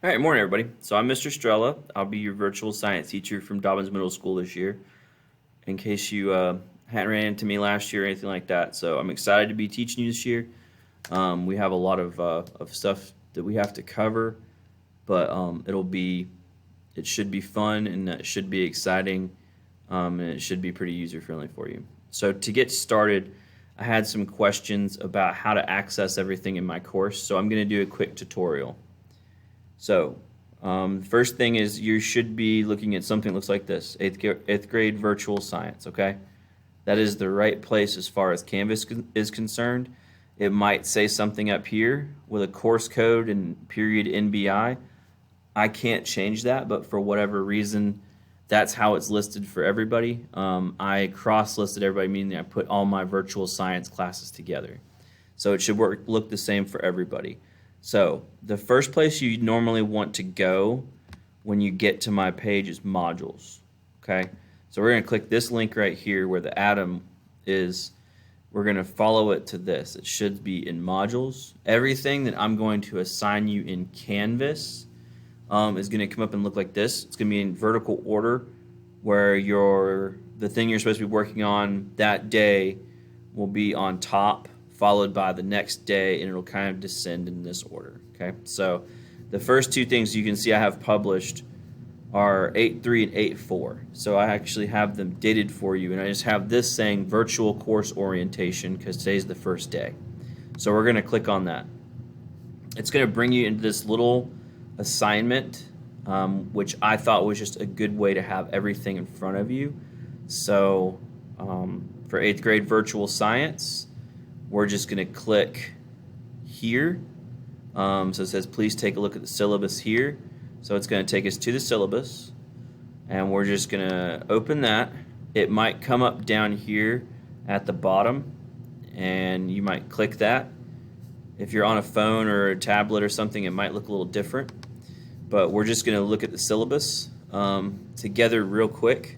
All right, morning, everybody. So I'm Mr. Strella. I'll be your virtual science teacher from Dobbins Middle School this year, in case you hadn't ran into me last year or anything like that. So I'm excited to be teaching you this year. We have a lot of stuff that we have to cover, but it should be fun and it should be exciting, and it should be pretty user friendly for you. So to get started, I had some questions about how to access everything in my course. So I'm going to do a quick tutorial. So, first thing is you should be looking at something that looks like this, eighth grade virtual science, okay? That is the right place as far as Canvas is concerned. It might say something up here with a course code and period NBI. I can't change that, but for whatever reason, that's how it's listed for everybody. I cross-listed everybody, meaning I put all my virtual science classes together. So it should look the same for everybody. So the first place you normally want to go when you get to my page is modules, okay? So we're going to click this link right here where the atom is. We're going to follow it to this. It should be in modules. Everything that I'm going to assign you in Canvas is going to come up and look like this. It's going to be in vertical order where the thing you're supposed to be working on that day will be on top, followed by the next day, and it'll kind of descend in this order, okay? So the first two things you can see I have published are 8.3 and 8.4. So I actually have them dated for you, and I just have this saying virtual course orientation because today's the first day. So we're going to click on that. It's going to bring you into this little assignment, which I thought was just a good way to have everything in front of you. So for 8th grade virtual science, we're just going to click here. So it says, please take a look at the syllabus here. So it's going to take us to the syllabus, and we're just going to open that. It might come up down here at the bottom, and you might click that. If you're on a phone or a tablet or something, it might look a little different. But we're just going to look at the syllabus together real quick,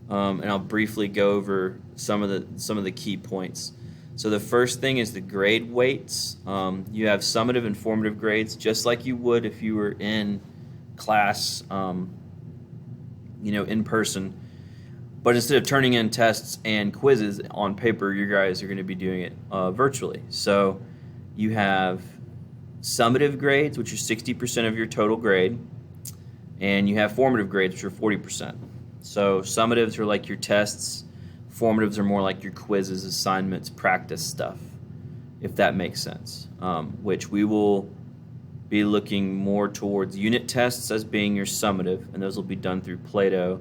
and I'll briefly go over some of the key points. So the first thing is the grade weights. You have summative and formative grades, just like you would if you were in class, in person. But instead of turning in tests and quizzes on paper, you guys are going to be doing it virtually. So you have summative grades, which are 60% of your total grade, and you have formative grades, which are 40%. So summatives are like your tests. Formatives are more like your quizzes, assignments, practice stuff, if that makes sense, which we will be looking more towards unit tests as being your summative, and those will be done through Plato,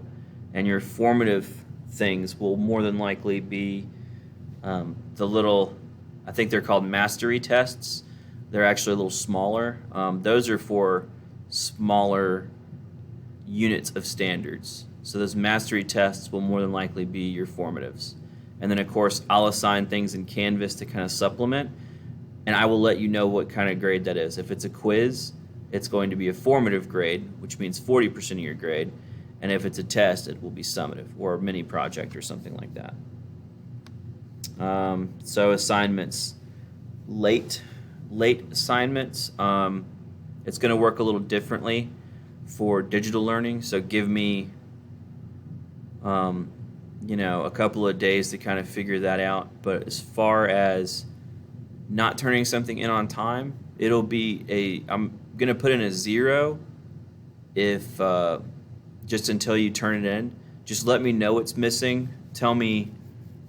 and your formative things will more than likely be the little, I think they're called mastery tests. They're actually a little smaller. Those are for smaller units of standards. So those mastery tests will more than likely be your formatives. And then, of course, I'll assign things in Canvas to kind of supplement, and I will let you know what kind of grade that is. If it's a quiz, it's going to be a formative grade, which means 40% of your grade. And if it's a test, it will be summative or a mini project or something like that. So assignments, late assignments, it's going to work a little differently for digital learning. So give me a couple of days to kind of figure that out. But as far as not turning something in on time, it'll be I'm going to put in a 0 if just until you turn it in. Just let me know what's missing. Tell me,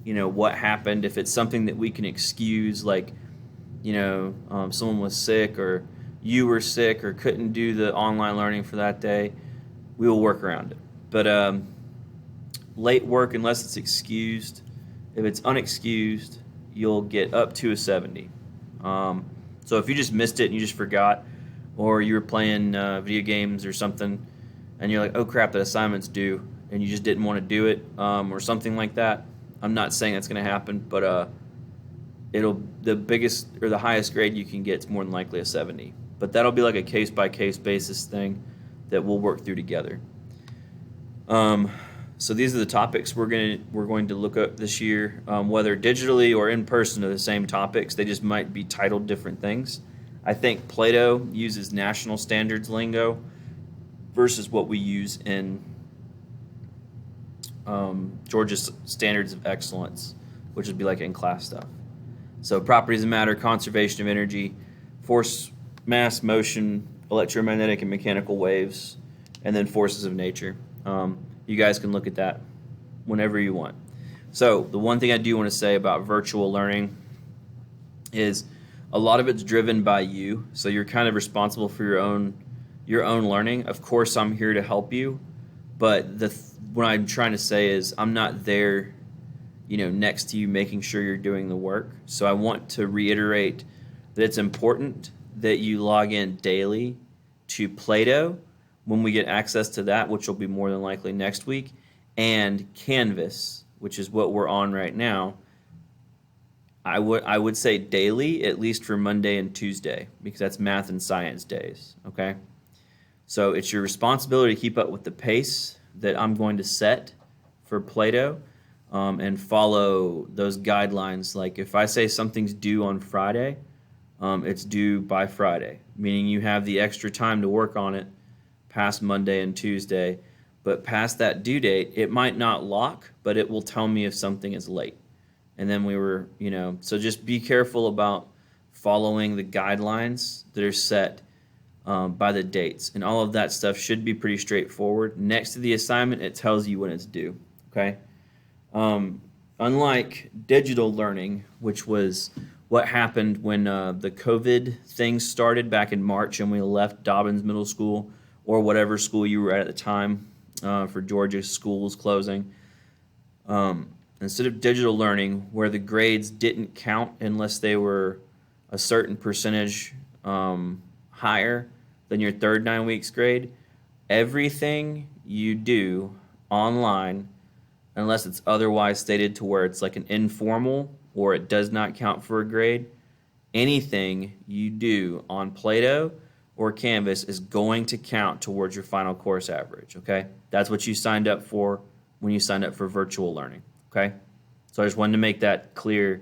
what happened. If it's something that we can excuse, like, someone was sick or you were sick or couldn't do the online learning for that day, we will work around it. But late work, unless it's excused. If it's unexcused, you'll get up to a 70. So if you just missed it and you just forgot, or you were playing video games or something, and you're like, oh crap, that assignment's due, and you just didn't want to do it, or something like that, I'm not saying that's going to happen, but the biggest or the highest grade you can get is more than likely a 70. But that'll be like a case-by-case basis thing that we'll work through together. So these are the topics we're going to look up this year, whether digitally or in person are the same topics. They just might be titled different things. I think Plato uses national standards lingo versus what we use in Georgia's standards of excellence, which would be like in-class stuff. So properties of matter, conservation of energy, force, mass, motion, electromagnetic and mechanical waves, and then forces of nature. You guys can look at that whenever you want. So the one thing I do want to say about virtual learning is a lot of it's driven by you. So you're kind of responsible for your own learning. Of course, I'm here to help you, but what I'm trying to say is I'm not there, next to you making sure you're doing the work. So I want to reiterate that it's important that you log in daily to Plato when we get access to that, which will be more than likely next week, and Canvas, which is what we're on right now. I would say daily, at least for Monday and Tuesday, because that's math and science days, okay? So it's your responsibility to keep up with the pace that I'm going to set for Plato, and follow those guidelines. Like if I say something's due on Friday, it's due by Friday, meaning you have the extra time to work on it past Monday and Tuesday. But past that due date, it might not lock, but it will tell me if something is late. And then so just be careful about following the guidelines that are set by the dates. And all of that stuff should be pretty straightforward. Next to the assignment, it tells you when it's due, okay? Unlike digital learning, which was what happened when the COVID thing started back in March and we left Dobbins Middle School or whatever school you were at the time, for Georgia schools closing. Instead of digital learning, where the grades didn't count unless they were a certain percentage higher than your third 9 weeks grade, everything you do online, unless it's otherwise stated to where it's like an informal or it does not count for a grade, anything you do on Plato or Canvas is going to count towards your final course average, okay? That's what you signed up for when you signed up for virtual learning, okay? So I just wanted to make that clear,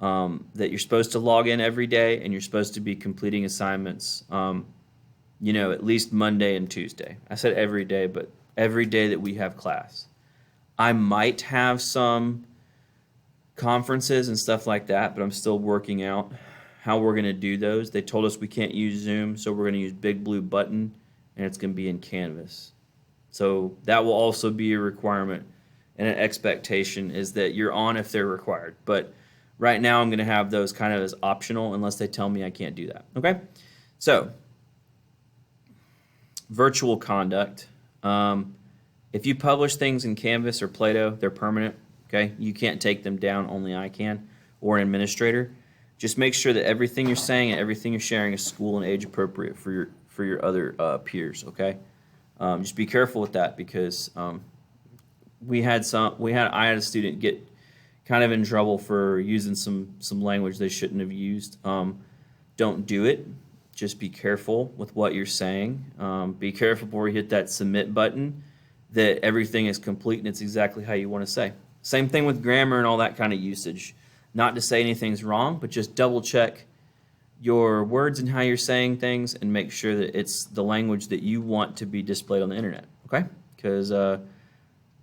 that you're supposed to log in every day and you're supposed to be completing assignments, at least Monday and Tuesday. I said every day, but every day that we have class. I might have some conferences and stuff like that, but I'm still working out how we're going to do those. They told us we can't use Zoom, so we're going to use Big Blue Button, and it's going to be in Canvas. So that will also be a requirement, and an expectation is that you're on if they're required. But right now I'm going to have those kind of as optional unless they tell me I can't do that. Okay? So, virtual conduct. If you publish things in Canvas or Plato, they're permanent. Okay? You can't take them down, only I can, or an administrator. Just make sure that everything you're saying and everything you're sharing is school and age appropriate for your other peers. Okay, just be careful with that because I had a student get kind of in trouble for using some language they shouldn't have used. Don't do it. Just be careful with what you're saying. Be careful before you hit that submit button that everything is complete and it's exactly how you want to say. Same thing with grammar and all that kind of usage. Not to say anything's wrong, but just double check your words and how you're saying things and make sure that it's the language that you want to be displayed on the internet, okay? Because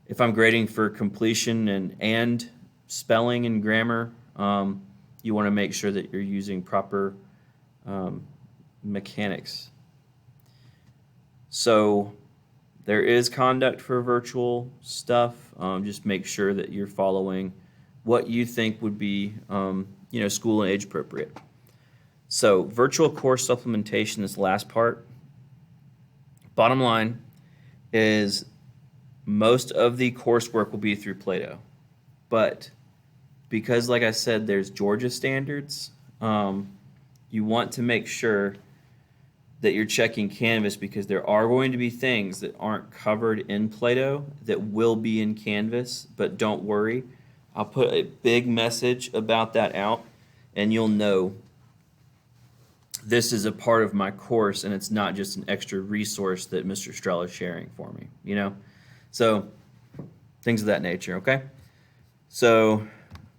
if I'm grading for completion and spelling and grammar, you want to make sure that you're using proper mechanics. So there is conduct for virtual stuff. Just make sure that you're following what you think would be, school and age appropriate. So virtual course supplementation, this last part, bottom line is most of the coursework will be through Plato. But because, like I said, there's Georgia standards, you want to make sure that you're checking Canvas because there are going to be things that aren't covered in Plato that will be in Canvas, but don't worry. I'll put a big message about that out, and you'll know this is a part of my course, and it's not just an extra resource that Mr. Strella is sharing for me, So things of that nature, okay? So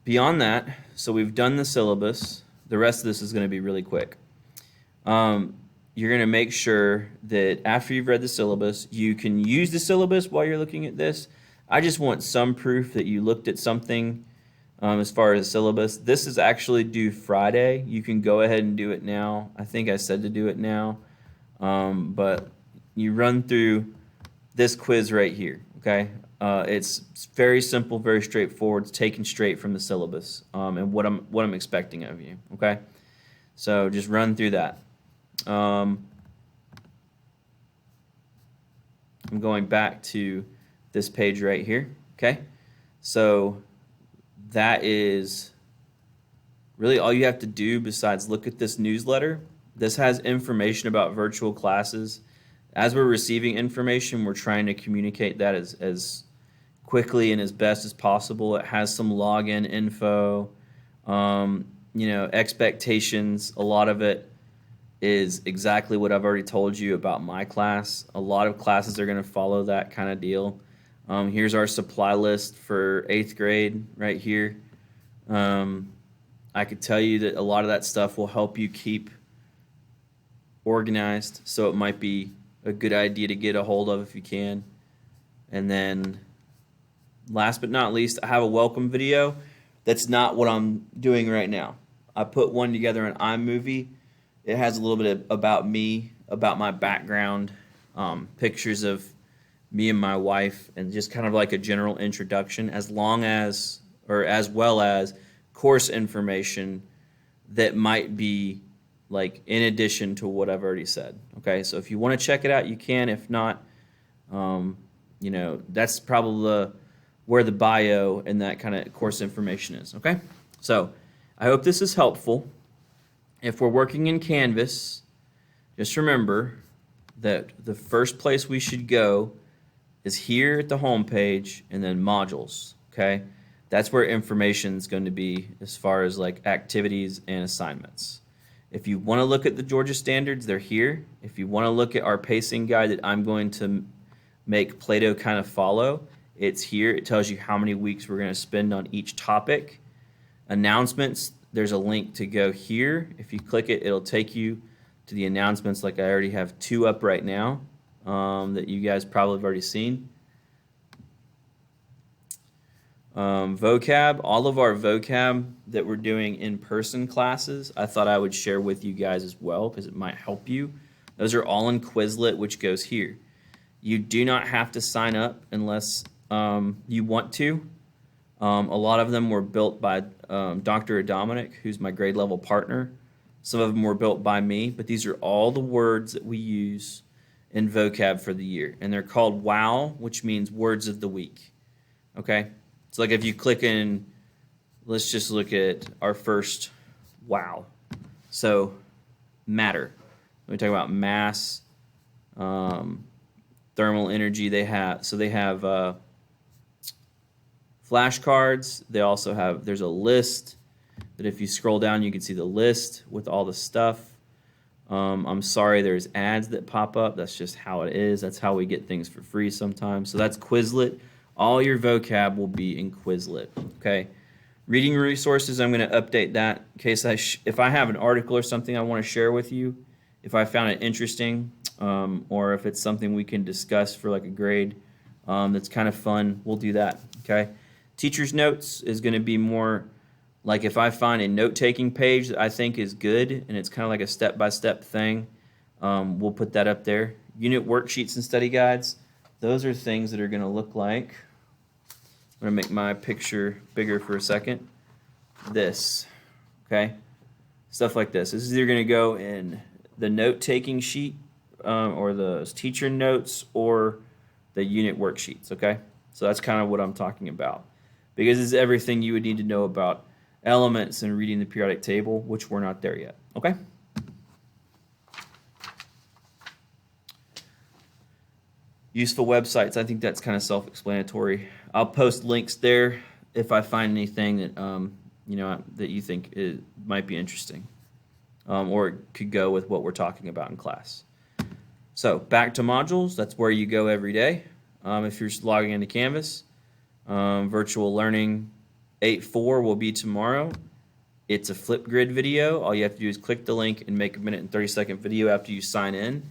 beyond that, so we've done the syllabus. The rest of this is going to be really quick. You're going to make sure that after you've read the syllabus, you can use the syllabus while you're looking at this. I just want some proof that you looked at something as far as the syllabus. This is actually due Friday. You can go ahead and do it now. I think I said to do it now. But you run through this quiz right here, okay? It's very simple, very straightforward. It's taken straight from the syllabus and what I'm expecting of you, okay? So just run through that. I'm going back to this page right here, okay? So that is really all you have to do besides look at this newsletter. This has information about virtual classes. As we're receiving information, we're trying to communicate that as quickly and as best as possible. It has some login info, expectations. A lot of it is exactly what I've already told you about my class. A lot of classes are going to follow that kind of deal. Here's our supply list for 8th grade right here. I could tell you that a lot of that stuff will help you keep organized, so it might be a good idea to get a hold of if you can. And then last but not least, I have a welcome video. That's not what I'm doing right now. I put one together in iMovie. It has a little bit about me, about my background, pictures of me and my wife, and just kind of like a general introduction, as well as course information that might be like in addition to what I've already said. Okay, so if you want to check it out, you can. If not, that's probably where the bio and that kind of course information is. Okay, so I hope this is helpful. If we're working in Canvas, just remember that the first place we should go is here at the home page and then modules, okay? That's where information is going to be as far as like activities and assignments. If you want to look at the Georgia standards, they're here. If you want to look at our pacing guide that I'm going to make Plato kind of follow, it's here. It tells you how many weeks we're going to spend on each topic. Announcements, there's a link to go here. If you click it, it'll take you to the announcements. Like I already have 2 up right now that you guys probably have already seen. Vocab, all of our vocab that we're doing in-person classes, I thought I would share with you guys as well because it might help you. Those are all in Quizlet, which goes here. You do not have to sign up unless you want to. A lot of them were built by Dr. Dominic, who's my grade level partner. Some of them were built by me, but these are all the words that we use in vocab for the year. And they're called WOW, which means words of the week. Okay? So like if you click in, let's just look at our first WOW. So matter. We talk about mass, thermal energy. They have flashcards. They also have, there's a list that if you scroll down, you can see the list with all the stuff. I'm sorry, there's ads that pop up. That's just how it is. That's how we get things for free sometimes. So that's Quizlet. All your vocab will be in Quizlet, okay? Reading resources, I'm going to update that in case if I have an article or something I want to share with you, if I found it interesting, or if it's something we can discuss for like a grade that's kind of fun, we'll do that, okay? Teacher's notes is going to be more like if I find a note-taking page that I think is good and it's kind of like a step-by-step thing, we'll put that up there. Unit worksheets and study guides, those are things that are going to look like, I'm going to make my picture bigger for a second, this, okay? Stuff like this. This is either going to go in the note-taking sheet or the teacher notes or the unit worksheets, okay? So that's kind of what I'm talking about. Because it's everything you would need to know about elements and reading the periodic table, which we're not there yet, okay? Useful websites, I think that's kind of self-explanatory. I'll post links there if I find anything that that you think might be interesting, or it could go with what we're talking about in class. So back to modules, that's where you go every day. If you're logging into Canvas, virtual learning 8.4 will be tomorrow. It's a Flipgrid video. All you have to do is click the link and make a minute and 30-second video after you sign in.